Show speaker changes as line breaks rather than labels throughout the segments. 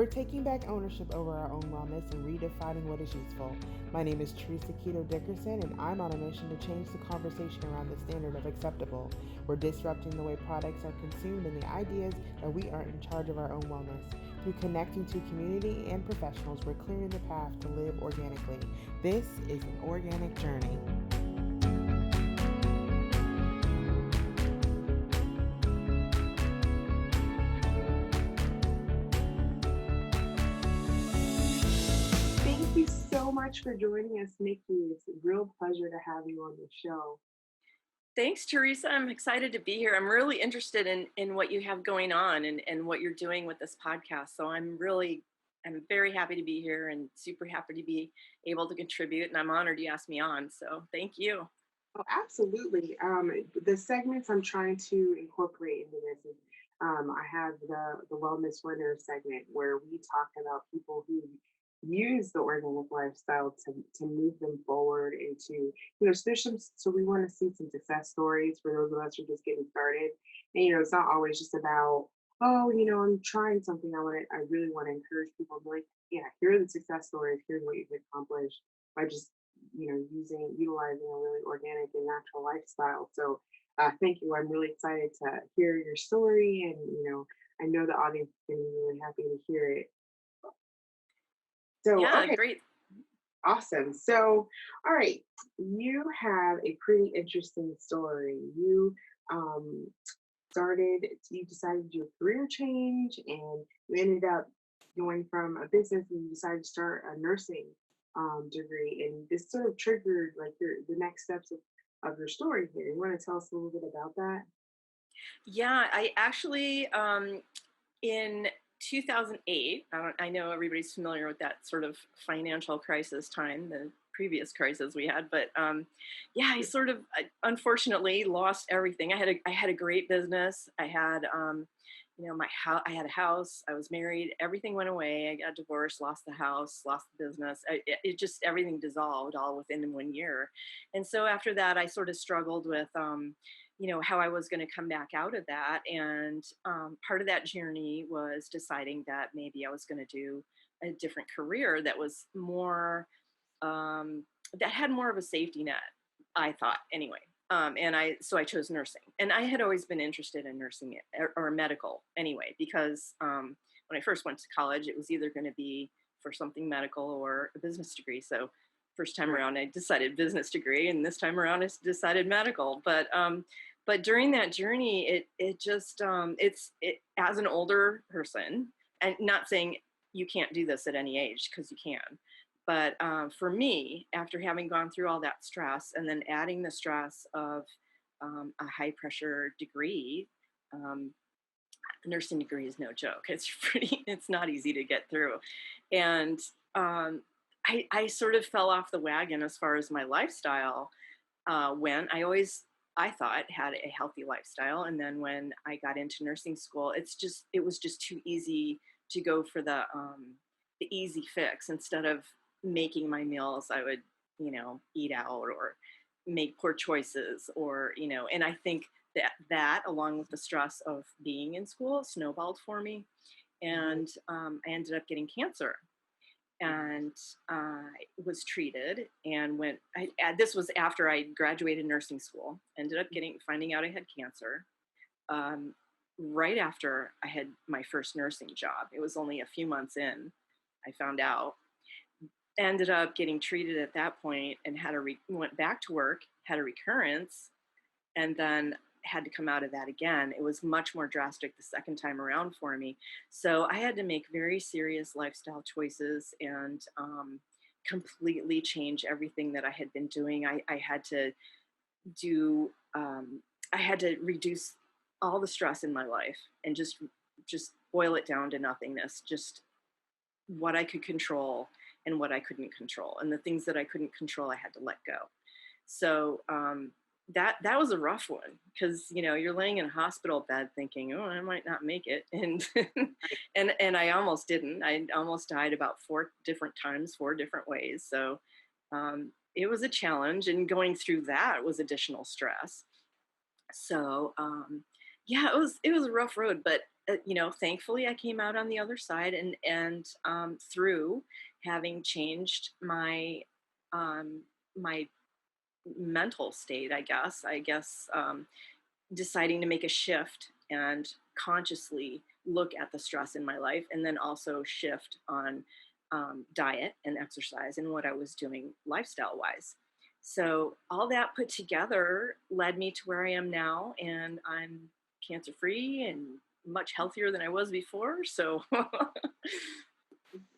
We're taking back ownership over our own wellness and redefining what is useful. My name is Teresa Keto Dickerson, and I'm on a mission to change the conversation around the standard of acceptable. We're disrupting the way products are consumed and the ideas that we aren't in charge of our own wellness. Through connecting to community and professionals, we're clearing the path to live organically. This is an organic journey. Thank you so much for joining us, Nikki. It's a real pleasure to have you on the show.
Thanks, Teresa. I'm excited to be here. I'm really interested in what you have going on and what you're doing with this podcast. So I'm very happy to be here and super happy to be able to contribute. And I'm honored you asked me on. So thank you.
Oh, absolutely. The segments I'm trying to incorporate into this is I have the Wellness Winner segment where we talk about people who use the organic lifestyle to move them forward into, so there's so we want to see some success stories for those of us who are just getting started. And, it's not always just about, oh, I'm trying something. I really want to encourage people to be like, yeah, here are the success stories. Here's what you've accomplished by just utilizing a really organic and natural lifestyle. So thank you. I'm really excited to hear your story, and I know the audience is going to be really happy to hear it. So
Yeah,
okay,
great.
awesome. So all right, you have a pretty interesting story. Um you decided to do a career change, and you ended up going from a business and you decided to start a nursing degree. And this sort of triggered like the next steps of your story here. You want to tell us a little bit about that?
Yeah, I actually, in 2008, I know everybody's familiar with that sort of financial crisis time, the previous crisis we had, but yeah, I unfortunately lost everything. I had a great business. I had, my house. I had a house. I was married. Everything went away. I got divorced, lost the house, lost the business. It just everything dissolved all within 1 year. And so after that, I sort of struggled with. How I was going to come back out of that. And part of that journey was deciding that maybe I was going to do a different career that was more, that had more of a safety net, I thought anyway. So I chose nursing, and I had always been interested in nursing or medical anyway, because when I first went to college, it was either going to be for something medical or a business degree. So first time
Right.
around, I decided business degree, and this time around, I decided medical. But during that journey, it just it as an older person, and not saying you can't do this at any age, because you can, but for me, after having gone through all that stress and then adding the stress of a high pressure degree, um, a nursing degree is no joke. It's not easy to get through, and I sort of fell off the wagon as far as my lifestyle when I thought had a healthy lifestyle. And then when I got into nursing school, it was just too easy to go for the easy fix. Instead of making my meals, I would, eat out or make poor choices, or, and I think that along with the stress of being in school snowballed for me.
Mhm.
And I ended up getting cancer, and I was treated and this was after I graduated nursing school, ended up finding out I had cancer. Um, right after I had my first nursing job, it was only a few months in, I found out, ended up getting treated at that point and went back to work, had a recurrence, and then had to come out of that again. It was much more drastic the second time around for me. So I had to make very serious lifestyle choices and completely change everything that I had been doing. I had to do, I had to reduce all the stress in my life and just boil it down to nothingness, just what I could control and what I couldn't control. And the things that I couldn't control, I had to let go. So that was a rough one, because you're laying in a hospital bed thinking, oh, I might not make it, and and I almost didn't. I almost died about 4 different times, 4 different ways. So it was a challenge, and going through that was additional stress. So yeah, it was a rough road, but thankfully I came out on the other side, and through having changed um, my mental state, I guess, deciding to make a shift and consciously look at the stress in my life, and then also shift on diet and exercise and what I was doing lifestyle wise. So all that put together led me to where I am now, and I'm cancer free and much healthier than I was before. So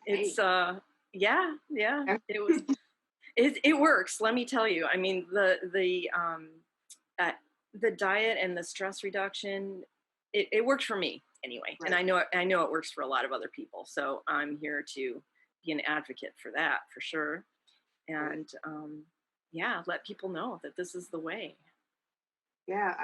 it's
Hey,
yeah,
yeah,
it works. Let me tell you. I mean, uh, the diet and the stress reduction, it worked for me anyway, and
right.
I know it works for a lot of other people. So I'm here to be an advocate for that for sure,
Right.
and yeah, let people know that this is the way.
Yeah,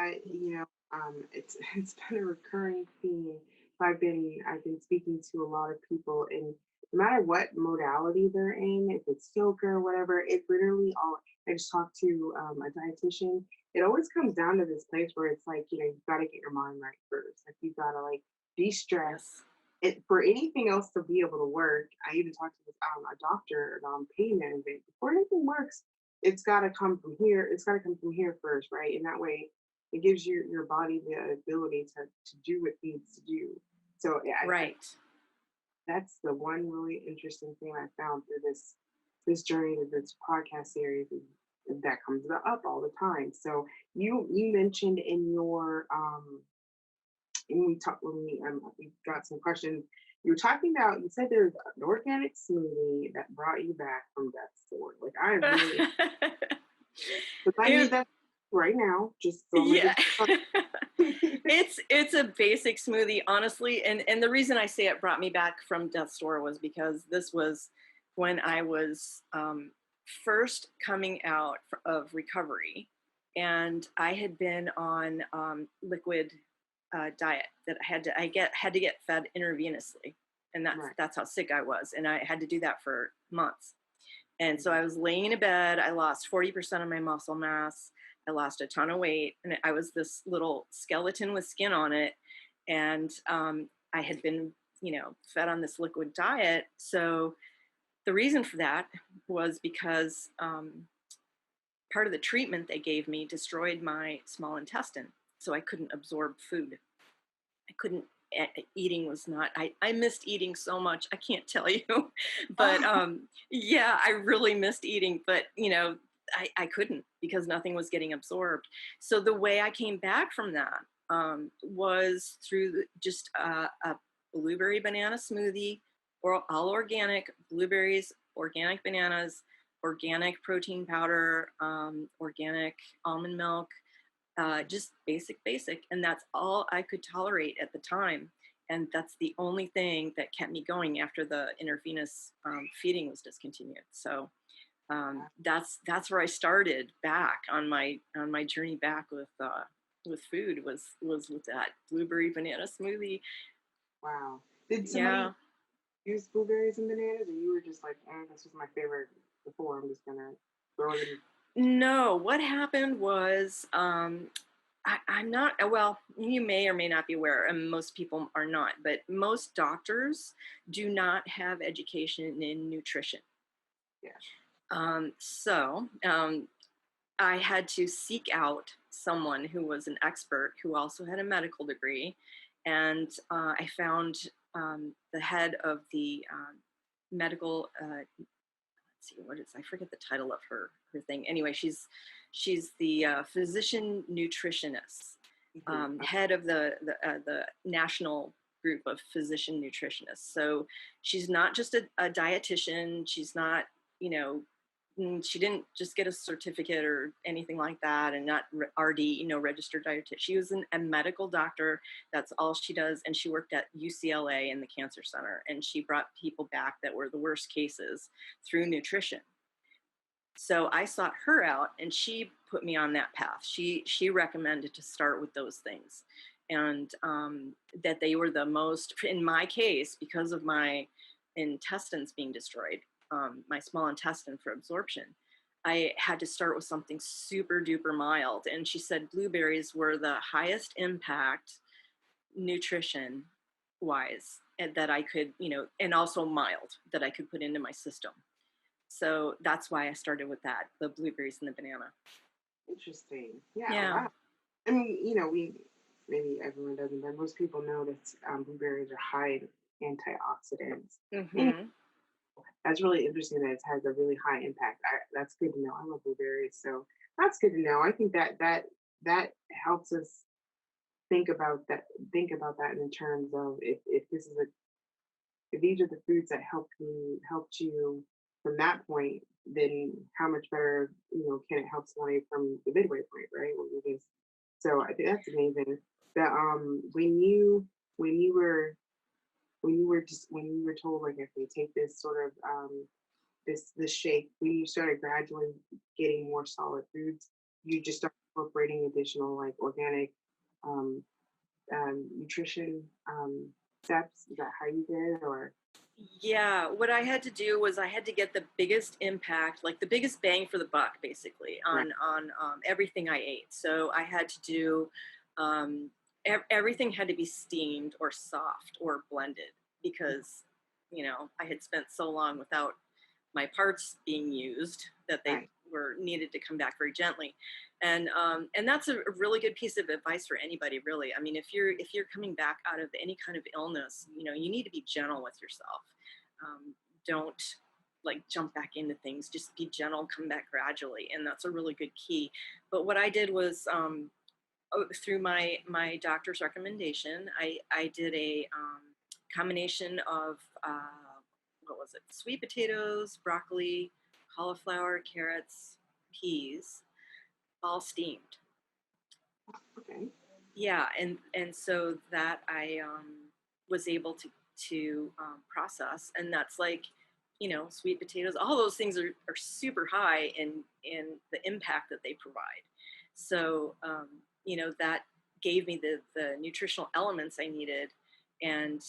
it's it's been a recurring theme. I've been speaking to a lot of people, and no matter what modality they're in, if it's yoga or whatever, it literally all. I just talked to a dietitian. It always comes down to this place where it's like, you've got to get your mind right first. Like, you've got to like de-stress.
Yes.
It for anything else to be able to work. I even talked to a doctor about pain management. Before anything works, it's got to come from here. It's got to come from here first, right? And that way it gives your body the ability to do what it needs to do. So yeah,
Right.
that's the one really interesting thing I found through this journey to this podcast series is that comes up all the time. So you mentioned in your we got some questions. You were talking about, you said there's an organic smoothie that brought you back from death's door. Like, I really, because I need
it,
that right now. Just so I'm
yeah.
gonna
It's a basic smoothie, honestly, and the reason I say it brought me back from death's door was because this was when I was first coming out of recovery, and I had been on liquid diet that had to get fed intravenously, and
right.
that's how sick I was, and I had to do that for months. And so
Mhm.
I was laying in bed. I lost 40% of my muscle mass. I lost a ton of weight, and I was this little skeleton with skin on it. And I had been, fed on this liquid diet. So the reason for that was because part of the treatment they gave me destroyed my small intestine. So I couldn't absorb food. I couldn't. Eating was not. I missed eating so much. I can't tell you, but
Oh,
yeah, I really missed eating. But I couldn't because nothing was getting absorbed. So the way I came back from that was through just a blueberry banana smoothie, or all organic blueberries, organic bananas, organic protein powder, organic almond milk, just basic, and that's all I could tolerate at the time. And that's the only thing that kept me going after the intravenous feeding was discontinued. So that's where I started back on my journey back with food was with that blueberry banana smoothie.
wow. Did somebody
Yeah.
use blueberries and bananas, or you were just like, this was my favorite before. I'm just gonna throw it in.
No, what happened was I'm not, well, you may or may not be aware, and most people are not, but most doctors do not have education in nutrition.
Yeah.
So I had to seek out someone who was an expert who also had a medical degree. And I found the head of the medical see what is I forget the title of her thing. Anyway, she's the physician nutritionist,
Mhm.
head of the national group of physician nutritionists. So she's not just a dietitian. She's not, you know, she didn't just get a certificate or anything like that, and not RD, registered dietitian. She was a medical doctor. That's all she does. And she worked at UCLA in the cancer center, and she brought people back that were the worst cases through nutrition. So I sought her out, and she put me on that path. She recommended to start with those things, and that they were the most, in my case, because of my intestines being destroyed, my small intestine for absorption. I had to start with something super duper mild, and she said blueberries were the highest impact nutrition wise, and that I could, and also mild that I could put into my system. So that's why I started with that, the blueberries and the banana.
Interesting. Yeah.
Yeah.
Wow. I mean, we maybe everyone doesn't, but most people know that blueberries are high in antioxidants. And
Mm-hmm.
that's really interesting that it has a really high impact. That's good to know. I love blueberries, so that's good to know. I think that helps us think about that in terms of if this is a if these are the foods that helped you from that point, then how much better can it help somebody from the midway point, right? So I think that's amazing. That when you were when you were told like if they take this sort of this shake, when you started gradually getting more solid foods, you just start incorporating additional like organic um, nutrition steps. Is that how you did, or
Yeah, what I had to do was I had to get the biggest impact, like the biggest bang for the buck, basically,
right?
on everything I ate. So I had to do everything had to be steamed or soft or blended because I had spent so long without my parts being used that they
Right.
were needed to come back very gently, and that's a really good piece of advice for anybody, really. I mean, if you're coming back out of any kind of illness, you need to be gentle with yourself. Don't like jump back into things. Just be gentle, come back gradually, and that's a really good key. But what I did was through my doctor's recommendation, I did a combination of what was it? Sweet potatoes, broccoli, cauliflower, carrots, peas, all steamed.
Okay.
Yeah, and so that I was able to process, and that's like sweet potatoes. All those things are super high in the impact that they provide. So that gave me the nutritional elements I needed, and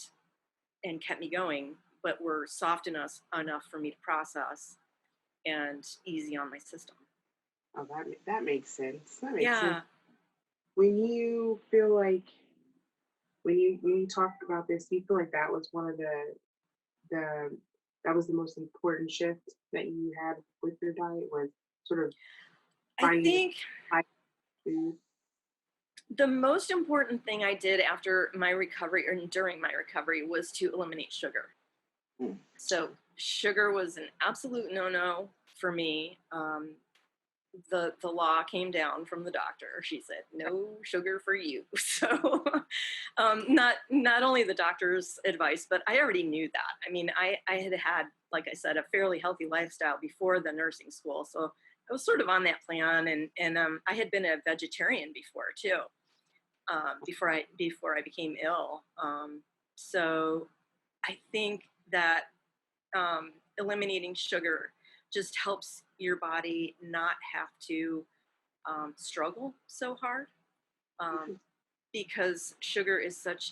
kept me going, but were soft enough for me to process and easy on my system.
Oh, that makes sense. That makes sense.
Yeah,
When you feel like when you talked about this, do you feel like that was one of the that was the most important shift that you had with your diet was sort of
I
finding
think
high food?
the most important thing I did after my recovery or during my recovery was to eliminate sugar.
Mm.
So sugar was an absolute no-no for me. The law came down from the doctor. She said no sugar for you. So not only the doctor's advice, but I already knew that. I mean, I had, like I said, a fairly healthy lifestyle before the nursing school, so I was sort of on that plan, and I had been a vegetarian before too, before I became ill. So I think that eliminating sugar just helps your body not have to struggle so hard, um, because sugar is such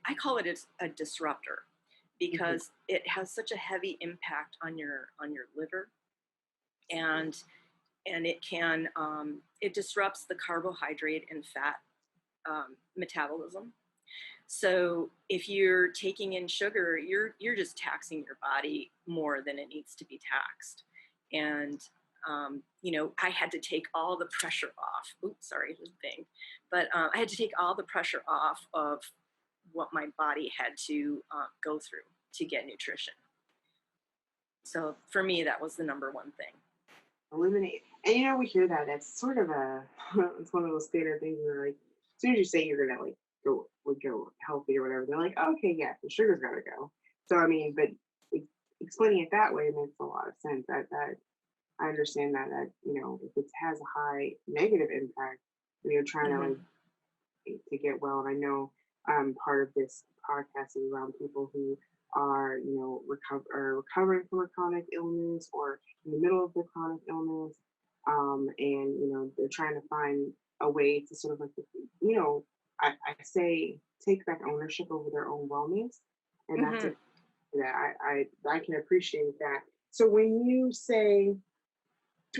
I call it a disruptor
Mhm.
because it has such a heavy impact on your liver, and it disrupts the carbohydrate and fat metabolism. So if you're taking in sugar, you're just taxing your body more than it needs to be taxed. And I had to take all the pressure off. Oops, sorry, the thing. But I had to take all the pressure off of what my body had to go through to get nutrition. So for me, that was the number one thing.
Eliminate. And we hear that. That's sort of a it's one of those standard things where like as soon as you say you're gonna like go healthy or whatever, they're like, oh, okay, yeah, the sugar's gotta go. So I mean, but e- explaining it that way makes a lot of sense. That I understand that if it has a high negative impact when you're trying to
Hmm.
like to get well. And I know part of this podcast is around people who are, recovering from a chronic illness or in the middle of their chronic illness. And, they're trying to find a way to sort of like, I say take back ownership over their own wellness. And that's
Hmm.
a, that I can appreciate that. So when you say,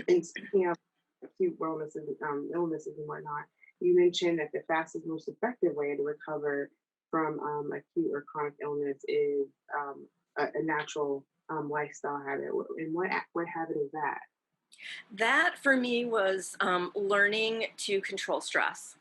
and speaking of acute wellness and illnesses and whatnot, you mentioned that the fastest, most effective way to recover from acute or chronic illness is a natural lifestyle habit. And what habit is that?
That for me was learning to control stress.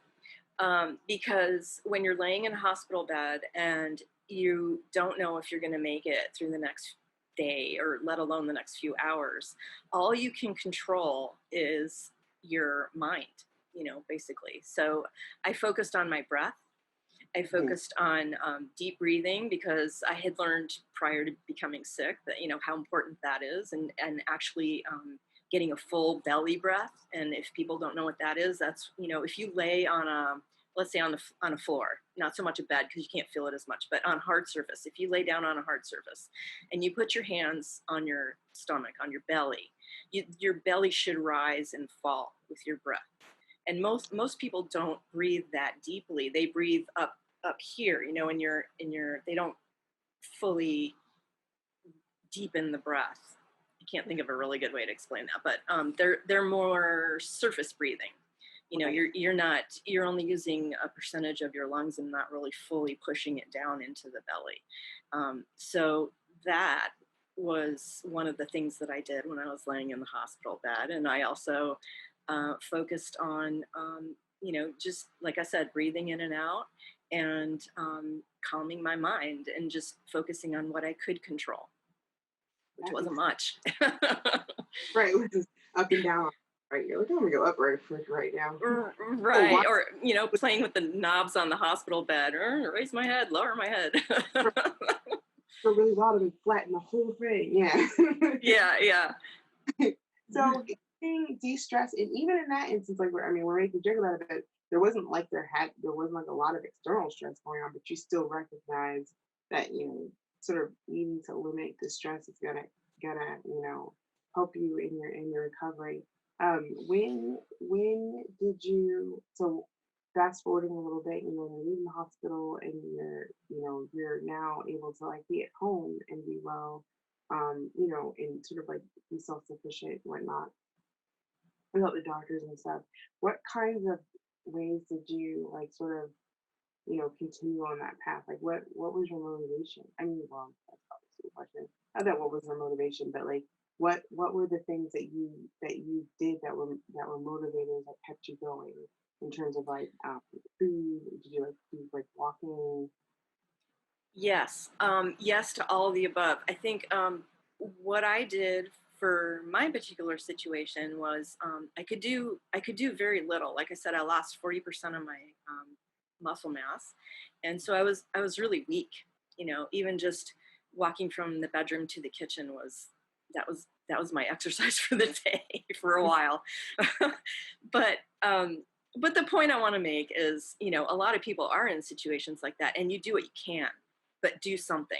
Because when you're laying in a hospital bed and you don't know if you're going to make it through the next day or let alone the next few hours, all you can control is your mind, basically. So I focused on my breath. I
Mhm.
focused on deep breathing because I had learned prior to becoming sick that how important that is, and actually getting a full belly breath. And if people don't know what that is, that's if you lay on a, let's say, on a floor, not so much a bed because you can't feel it as much, but on hard surface. If you lay down on a hard surface and you put your hands on your stomach, on your belly, your belly should rise and fall with your breath. And most people don't breathe that deeply. They breathe up here, in your they don't fully deepen the breath. I can't think of a really good way to explain that, but they're more surface breathing.
Okay.
You're only using a percentage of your lungs and not really fully pushing it down into the belly. So that was one of the things that I did when I was laying in the hospital bed, and I also focused on just like I said, breathing in and out, and calming my mind and just focusing on what I could control, which
That
wasn't
makes
much.
right. Which is up and down. Right. You're like, I'm gonna go up right now. Oh,
Right.
why?
Or, playing with the knobs on the hospital bed, or raise my head, lower my head.
For really wild and flatten the whole thing. Yeah.
Yeah, yeah.
So getting de-stressed, and even in that instance, like we're making a joke about it, but there wasn't like a lot of external stress going on, but you still recognize that sort of needing to limit the stress is gonna help you in your recovery. When did you so fast forwarding a little bit, you're leaving the hospital and you're now able to like be at home and be well, and sort of like be self-sufficient and whatnot without the doctors and stuff. What kinds of ways did you like sort of, continue on that path? Like what was your motivation? I mean, well, that's obviously the question. Not that what was your motivation, but like what were the things that you did that were motivators that kept you going in terms of like food? Did you like do like walking?
Yes. Yes to all of the above. I think what I did for my particular situation was I could do very little. Like I said, I lost 40% of my muscle mass, and so I was really weak. Even just walking from the bedroom to the kitchen that was my exercise for the day for a while. but but the point I want to make is, a lot of people are in situations like that, and you do what you can, but do something.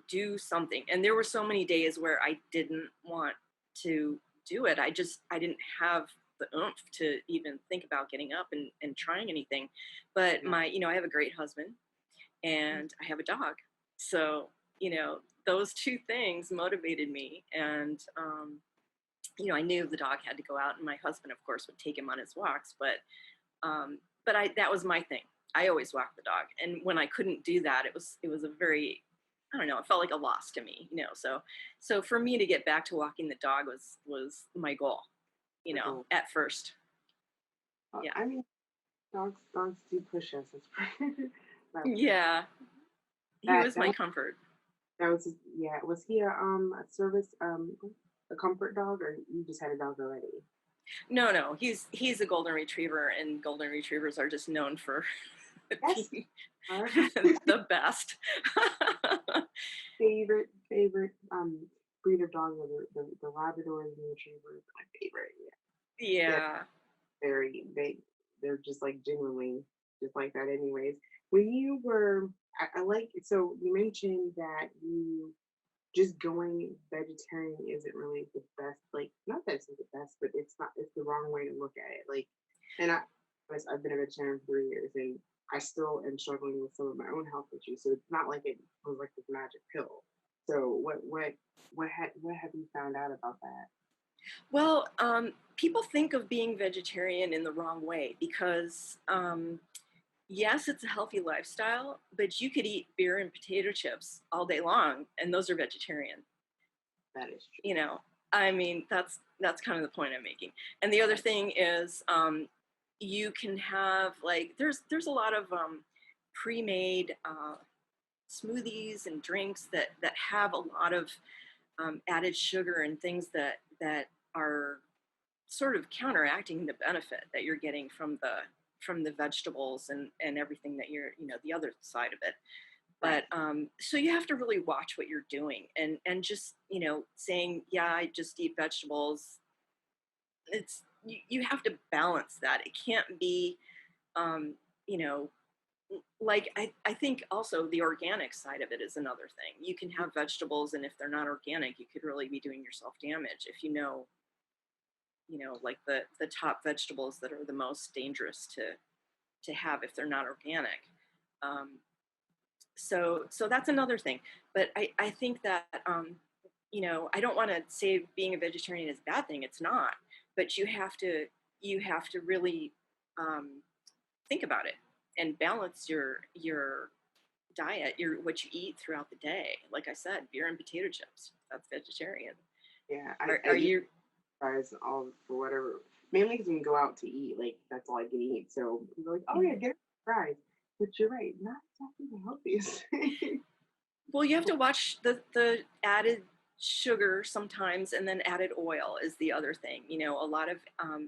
Do something. And there were so many days where I didn't want to do it. I didn't have the oomph to even think about getting up and trying anything. But
Yeah.
I have a great husband and I have a dog. So, those two things motivated me. And I knew the dog had to go out, and my husband, of course, would take him on his walks. But I that was my thing. I always walked the dog, and when I couldn't do that, it was a very, I don't know. It felt like a loss to me. So for me to get back to walking the dog was my goal.
Your goal.
At first, yeah,
I mean, dogs do push us. But
yeah. He
that
was
that
my comfort.
that was yeah. Was he a service a comfort dog, or you just had a dog already?
No, no, he's a golden retriever, and golden retrievers are just known for
Yes.
being
Our
the best.
favorite breed of dogs are the Labradors and Retrievers. My favorite. Yeah,
Yeah.
they're just like genuinely just like that. Anyways, when you were I like so you mentioned that you just going vegetarian isn't really the best. Like, not that it's not the best, but it's not. It's the wrong way to look at it. Like, and I've been a vegetarian for 3 years, and I still am struggling with some of my own health issues. So it's not like it was like this magic pill. So what have you found out about that?
Well, people think of being vegetarian in the wrong way because Yes, it's a healthy lifestyle, but you could eat beer and potato chips all day long, and those are vegetarian.
That is true.
You know, I mean, that's kind of the point I'm making. And the other
Right.
thing is, you can have like there's a lot of pre-made smoothies and drinks that have a lot of added sugar and things that are sort of counteracting the benefit that you're getting from the vegetables and everything that you're, the other side of it. But
Right.
so you have to really watch what you're doing, and just, saying, yeah, I just eat vegetables. You have to balance that. It can't be, um you know like, I think also the organic side of it is another thing. You can have vegetables, and if they're not organic, you could really be doing yourself damage if like the top vegetables that are the most dangerous to have if they're not organic. Um, so that's another thing. But I think that, I don't want to say being a vegetarian is a bad thing. It's not. But you have to really um, think about it and balance your diet, your what you eat throughout the day. Like I said, beer and potato chips. That's vegetarian.
Yeah. I
Are
eat
you?
fries all for whatever. Mainly because we can go out to eat. Like that's all I can eat. So people are like, oh yeah,
Mhm.
get fries. But you're right. Not exactly the healthiest thing.
Well, you have to watch the added sugar sometimes, and then added oil is the other thing. A lot of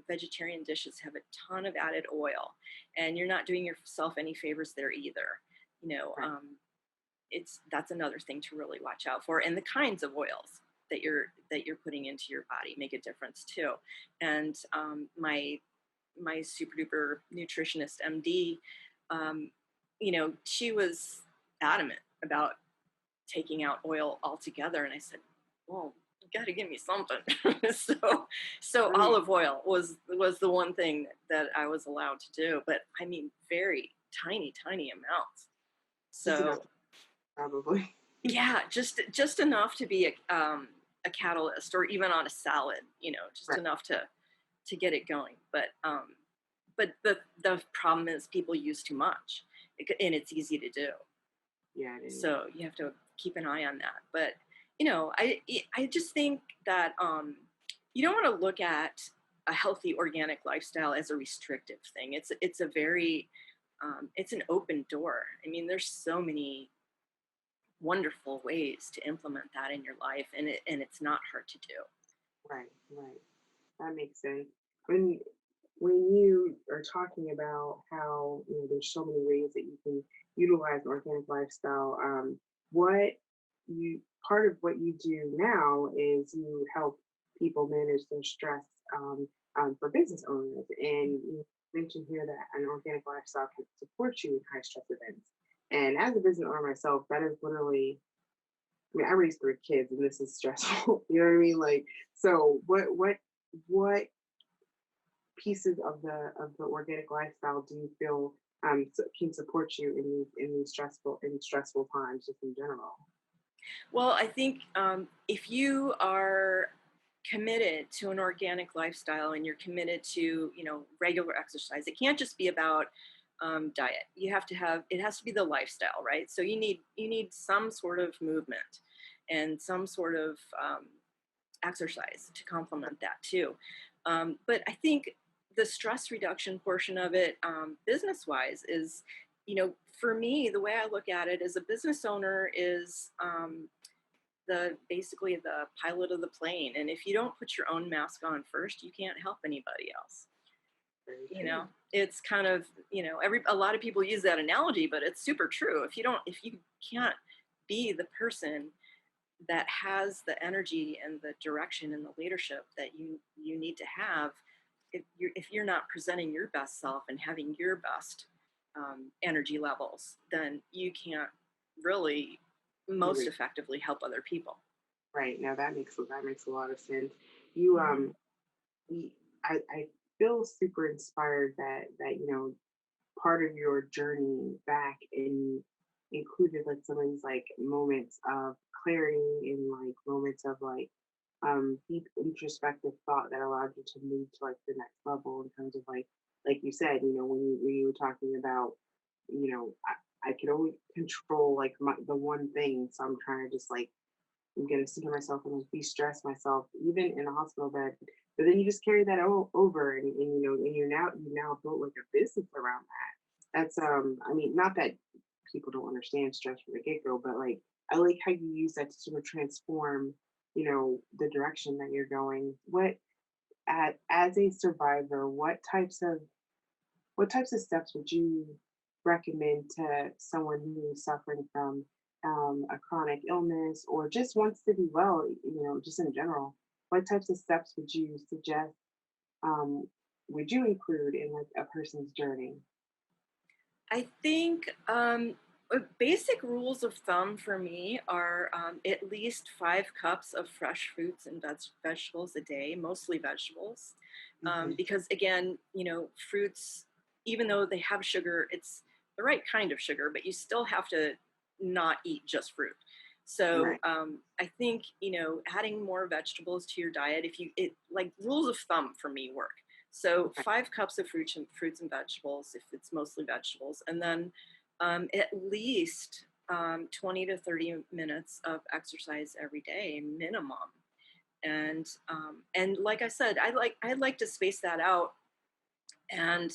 vegetarian dishes have a ton of added oil, and you're not doing yourself any favors there either. You know,
Right.
um, it's that's another thing to really watch out for, and the kinds of oils that you're putting into your body make a difference too. And my super duper nutritionist MD, um, she was adamant about taking out oil altogether. And I said, well, you got to give me something. so
Right.
olive oil was the one thing that I was allowed to do, but I mean, very tiny amounts.
Just enough,
So
probably.
yeah, just enough to be a catalyst, or even on a salad, just
Right.
enough to get it going. But the problem is people use too much, and it's easy to do.
Yeah, it is.
So you have to keep an eye on that. But I just think that you don't want to look at a healthy organic lifestyle as a restrictive thing. It's a very it's an open door. I mean, there's so many wonderful ways to implement that in your life, and it's not hard to do.
Right. Right. That makes sense. When when you are talking about how there's so many ways that you can utilize an organic lifestyle, what you part of what you do now is you help people manage their stress, for business owners, and you mentioned here that an organic lifestyle can support you in high stress events. And as a business owner myself, that is literally. I mean, I raised three kids, and this is stressful. You know what I mean? Like, so what pieces of the organic lifestyle do you feel can support you in these stressful times, just in general?
Well, I think if you are committed to an organic lifestyle, and you're committed to regular exercise, it can't just be about diet. It has to be the lifestyle, right? So you need some sort of movement and some sort of exercise to complement that too. But I think the stress reduction portion of it, business wise, is, for me, the way I look at it as a business owner is, the basically the pilot of the plane. And if you don't put your own mask on first, you can't help anybody else.
Very
You
true.
know, it's kind of, a lot of people use that analogy, but it's super true. If you can't be the person that has the energy and the direction and the leadership that you need to have, if you're not presenting your best self and having your best energy levels, then you can't really
You
most
re-
effectively help other people.
right now that makes a lot of sense. You
Mhm.
we, I feel super inspired that part of your journey back and included like some of these like moments of clarity and like moments of like deep introspective thought that allowed you to move to like the next level in terms of like you said, when you were talking about I could only control like the one thing. So I'm trying to just like, I'm gonna center myself and like de-stress myself, even in a hospital bed. But then you just carry that over, and and you now built like a business around that. That's I mean, not that people don't understand stress from the get go, but like I like how you use that to sort of transform, the direction that you're going. What as a survivor, what types of steps would you recommend to someone who's suffering from a chronic illness or just wants to be well, just in general? What types of steps would you suggest, um, would you include in like a person's journey?
I think basic rules of thumb for me are at least 5 cups of fresh fruits and vegetables a day, mostly vegetables.
Hmm.
Because again, fruits, even though they have sugar, it's the right kind of sugar, but you still have to not eat just fruit. So
Right.
I think, adding more vegetables to your diet, if you, it like rules of thumb for me work. So
Okay.
5 cups of fruits and vegetables, if it's mostly vegetables, and then at least 20 to 30 minutes of exercise every day, minimum. And like I said, I like to space that out and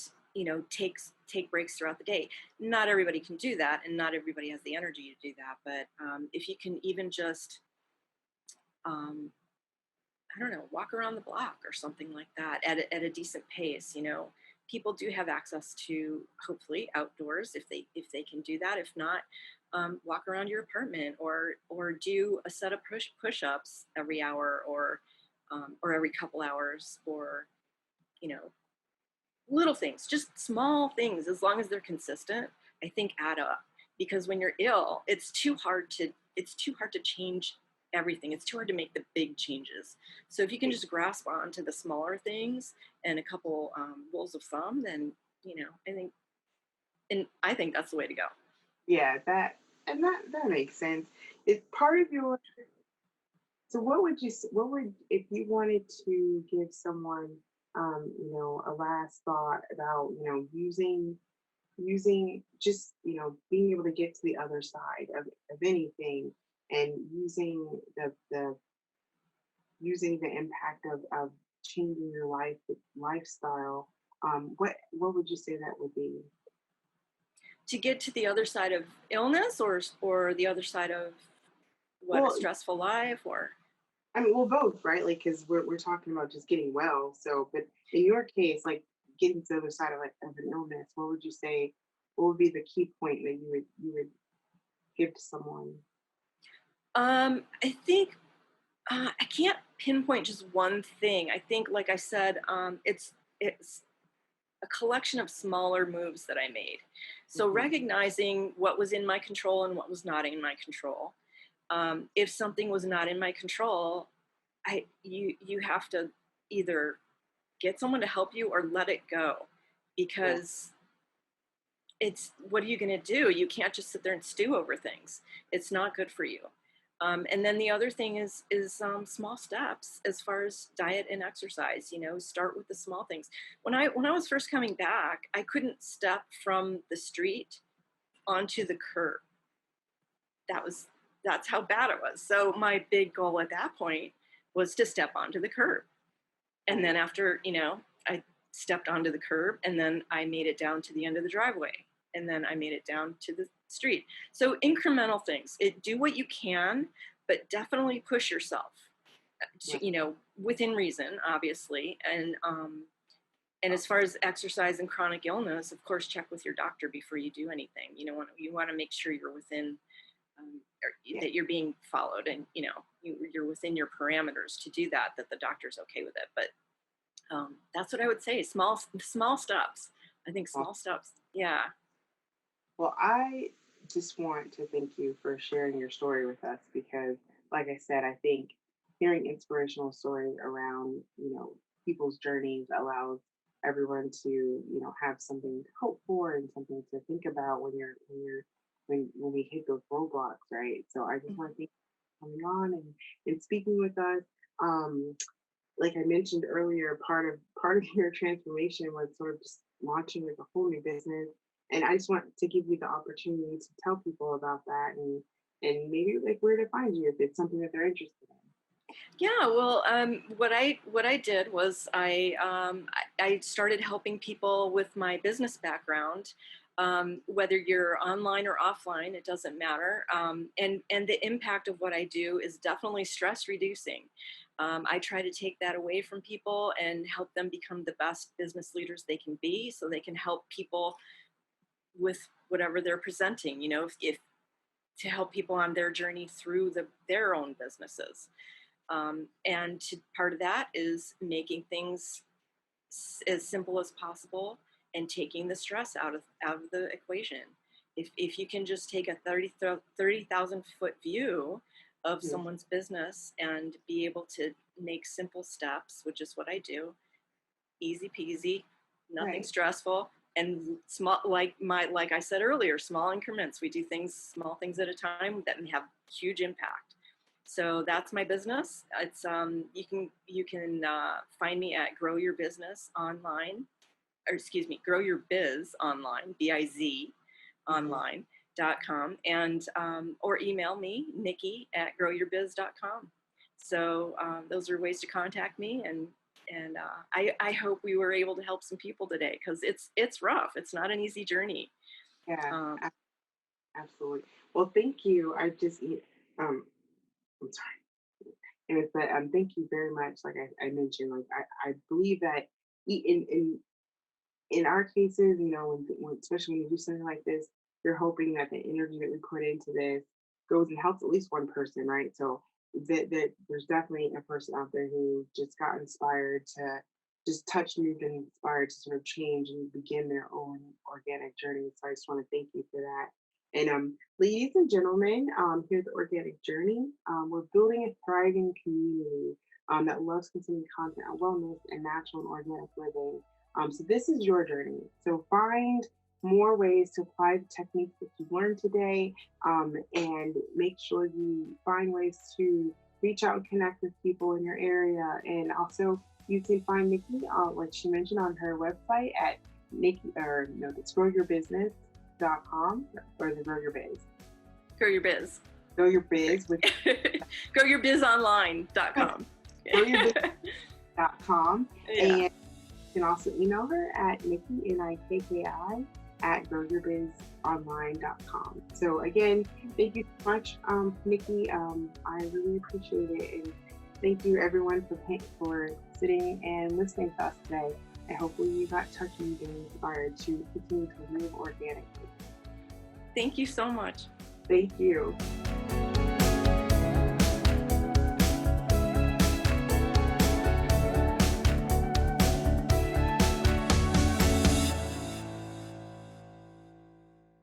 take breaks throughout the day. Not everybody can do that, and not everybody has the energy to do that. But if you can even just um, I don't know, walk around the block or something like that at a decent pace. People do have access to hopefully outdoors if they can do that. If not, walk around your apartment or do a set of push-ups every hour or every couple hours or you know little things, just small things, as long as they're consistent, I think add up. Because when you're ill, it's too hard to change everything. It's too hard to make the big changes. So if you can just grasp on to the smaller things and a couple rules of thumb, then I think that's the way to go.
Yeah, that makes sense. It's part of your. So what would, if you wanted to give someone, a last thought about, using just, being able to get to the other side of anything, and using the impact of changing your lifestyle, what would you say that would be?
To get to the other side of illness or the other side of what a
Well,
stressful life or
I mean, well, both, right? Like, because we're talking about just getting well. So, but in your case, like getting to the other side of like of an illness, what would you say? What would be the key point that you would give to someone?
I think I can't pinpoint just one thing. I think, like I said, it's a collection of smaller moves that I made. So
Hmm.
recognizing what was in my control and what was not in my control. If something was not in my control, you have to either get someone to help you or let it go,
Yeah.
because it's what are you going to do? You can't just sit there and stew over things. It's not good for you. And then the other thing is small steps as far as diet and exercise. Start with the small things. When I was first coming back, I couldn't step from the street onto the curb. That was that's how bad it was. So my big goal at that point was to step onto the curb. And then
Right.
after, I stepped onto the curb and then I made it down to the end of the driveway. And then I made it down to the street. So incremental things. Do what you can, but definitely push yourself
Right.
to, within reason, obviously. And as far as exercise and chronic illness, of course, check with your doctor before you do anything. You want to make sure you're within
Yeah.
that you're being followed, and you're within your parameters to do that. That the doctor's okay with it. But that's what I would say. Small steps. I think
Well,
small steps. Yeah.
well, I just want to thank you for sharing your story with us because, like I said, I think hearing inspirational stories around, people's journeys allows everyone to, have something to hope for and something to think about when we hit those roadblocks, right? So I just want to thank you for coming on and speaking with us. Um, like I mentioned earlier, part of your transformation was sort of just launching like a whole new business. And I just want to give you the opportunity to tell people about that, and maybe like where to find you if it's something that they're interested in.
Yeah, well, what I did was I started helping people with my business background, whether you're online or offline, it doesn't matter. And the impact of what I do is definitely stress reducing. I try to take that away from people and help them become the best business leaders they can be, so they can help people with whatever they're presenting. If to help people on their journey through their own businesses. And part of that is making things as simple as possible and taking the stress out of the equation. If you can just take a 30,000 foot view of
Mhm.
someone's business and be able to make simple steps, which is what I do, easy peasy, nothing
Right.
stressful, and small, like I said earlier, small increments. We do things, small things at a time that have huge impact. So that's my business. It's you can find me at Grow Your Business Online, or excuse me, Grow Your Biz Online, BIZ
Mhm.
online.com, and or email me, Nikki at growyourbiz.com. So those are ways to contact me, and I hope we were able to help some people today, because it's rough. It's not an easy journey.
Yeah,
Um,
absolutely. Well, thank you. I'm sorry. But thank you very much. Like I mentioned, like I believe that in our cases, when especially when you do something like this, you're hoping that the energy that we put into this goes and helps at least one person, right? So that there's definitely a person out there who just got inspired to just touch, moved, and inspired to sort of change and begin their own organic journey. So I just want to thank you for that. And ladies and gentlemen, here's the Organic Journey. We're building a thriving community that loves consuming content on wellness and natural and organic living. So this is your journey. So find more ways to apply the techniques that you've learned today, and make sure you find ways to reach out and connect with people in your area. And also, you can find Nikki, like she mentioned, on her website at Nikki, or no, it's growyourbusiness.com, or the Grow Your Biz.
Grow Your Biz.
Grow Your Biz with
growyourbizonline.com.
growyourbiz.com.
Yeah.
And you can also email her at Nikki, Nikki, at growyourbizonline.com. So again, thank you so much, Nikki. I really appreciate it. And thank you everyone for sitting and listening to us today. And hopefully you got touched and inspired to continue to live organically.
Thank you so much.
Thank you.